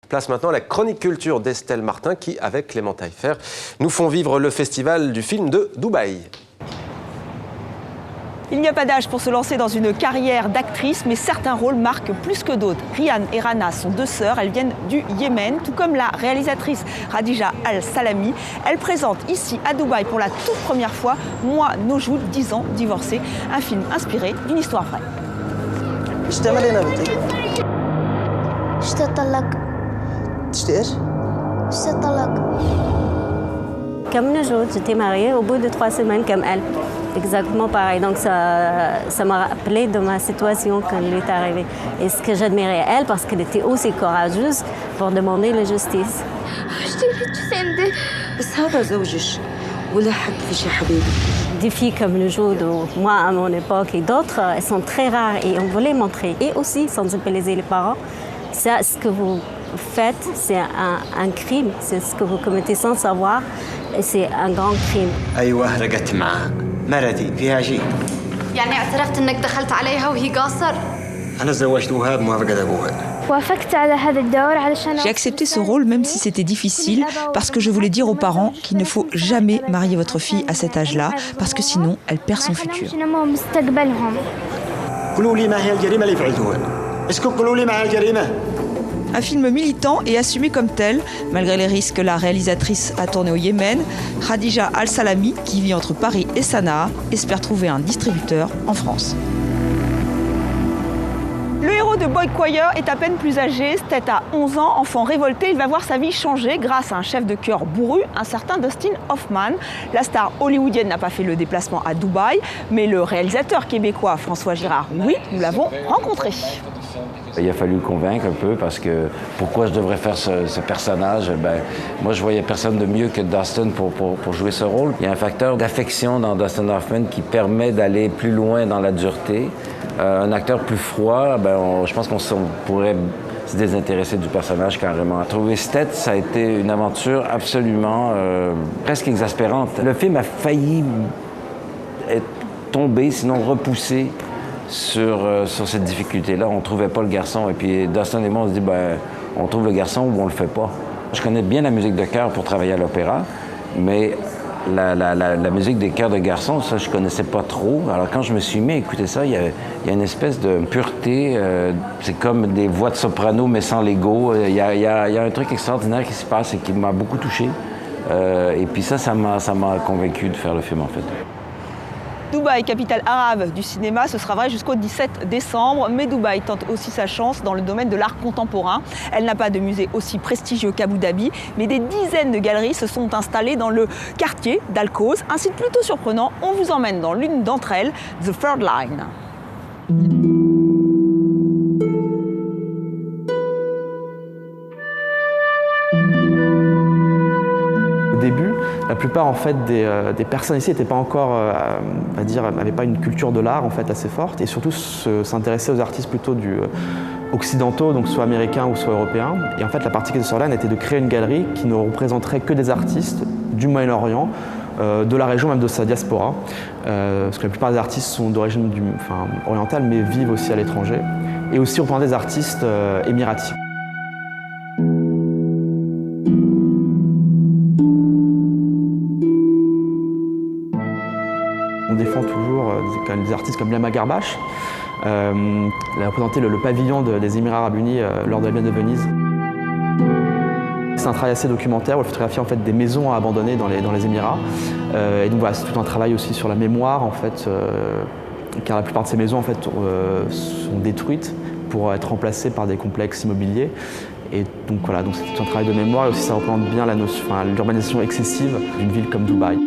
Place maintenant à la chronique culture d'Estelle Martin qui, avec Clément Taillefer, nous font vivre le festival du film de Dubaï. Il n'y a pas d'âge pour se lancer dans une carrière d'actrice, mais certains rôles marquent plus que d'autres. Rihan et Rana sont deux sœurs, elles viennent du Yémen, tout comme la réalisatrice Khadija Al-Salami. Elle présente ici à Dubaï pour la toute première fois Moi, Nojoud, 10 ans, divorcée, un film inspiré d'une histoire vraie. Comme Nojoud, j'étais mariée au bout de 3 semaines comme elle. Exactement pareil. Donc ça m'a rappelé de ma situation quand il est arrivé. Et ce que j'admirais elle, parce qu'elle était aussi courageuse pour demander la justice. Des filles comme Nojoud ou moi à mon époque et d'autres, elles sont très rares et on voulait montrer. Et aussi sensibiliser les parents. Ça, ce que vous faites, c'est un crime. C'est ce que vous commettez sans savoir. Et c'est un grand crime. مرتي فيها شيء يعني اعترفت انك دخلت عليها وهي قاصر انا تزوجت وهاب موافقه ابوها. J'ai accepté ce rôle même si c'était difficile parce que je voulais dire aux parents qu'il ne faut jamais marier votre fille à cet âge-là parce que sinon elle perd son futur. قولوا لي ما هي الجريمه اللي فعلتوها اسكت قولوا لي ما هي الجريمه. Un film militant et assumé comme tel, malgré les risques que la réalisatrice a tourné au Yémen, Khadija Al-Salami, qui vit entre Paris et Sanaa, espère trouver un distributeur en France. Le héros de Boy Choir est à peine plus âgé, Stet a 11 ans, enfant révolté, il va voir sa vie changer grâce à un chef de chœur bourru, un certain Dustin Hoffman. La star hollywoodienne n'a pas fait le déplacement à Dubaï, mais le réalisateur québécois François Girard, oui, nous l'avons rencontré. Il a fallu convaincre un peu parce que pourquoi je devrais faire ce personnage? Moi, je voyais personne de mieux que Dustin pour jouer ce rôle. Il y a un facteur d'affection dans Dustin Hoffman qui permet d'aller plus loin dans la dureté. Un acteur plus froid, je pense qu'on pourrait se désintéresser du personnage carrément. Trouver Stet, ça a été une aventure absolument presque exaspérante. Le film a failli être tombé, sinon repoussé sur cette difficulté-là. On ne trouvait pas le garçon. Et puis Dustin et moi, on se dit, on trouve le garçon ou on ne le fait pas. Je connais bien la musique de chœur pour travailler à l'opéra, mais la musique des chœurs de garçons, ça, je ne connaissais pas trop. Alors quand je me suis mis à écouter ça, il y a une espèce de pureté. C'est comme des voix de soprano, mais sans l'ego. Il y a un truc extraordinaire qui se passe et qui m'a beaucoup touché. Et puis ça m'a convaincu de faire le film, en fait. Dubaï, capitale arabe du cinéma, ce sera vrai jusqu'au 17 décembre. Mais Dubaï tente aussi sa chance dans le domaine de l'art contemporain. Elle n'a pas de musée aussi prestigieux qu'Abu Dhabi, mais des dizaines de galeries se sont installées dans le quartier d'Al-Quoz. Un site plutôt surprenant, on vous emmène dans l'une d'entre elles, The Third Line. Au début, la plupart en fait, des personnes ici n'étaient pas encore, n'avaient pas une culture de l'art en fait, assez forte et surtout s'intéressaient aux artistes plutôt occidentaux, donc soit américains ou soit européens. Et en fait, la particularité de Third Line était de créer une galerie qui ne représenterait que des artistes du Moyen-Orient, de la région, même de sa diaspora. Parce que la plupart des artistes sont d'origine orientale, mais vivent aussi à l'étranger. Et aussi représenter des artistes émiratis. On défend toujours des artistes comme Lama Garbache. Elle a représenté le pavillon des Émirats Arabes Unis lors de la Biennale de Venise. C'est un travail assez documentaire où elle photographie en fait, des maisons abandonnées dans les Émirats. Et donc voilà, c'est tout un travail aussi sur la mémoire en fait, car la plupart de ces maisons en fait, sont détruites pour être remplacées par des complexes immobiliers. Et donc voilà, donc c'est tout un travail de mémoire et aussi ça représente bien l'urbanisation excessive d'une ville comme Dubaï.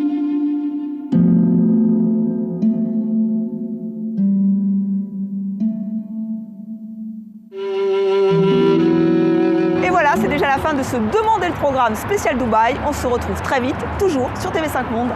C'est déjà la fin de ce Demandez le programme spécial Dubaï. On se retrouve très vite, toujours sur TV5 Monde.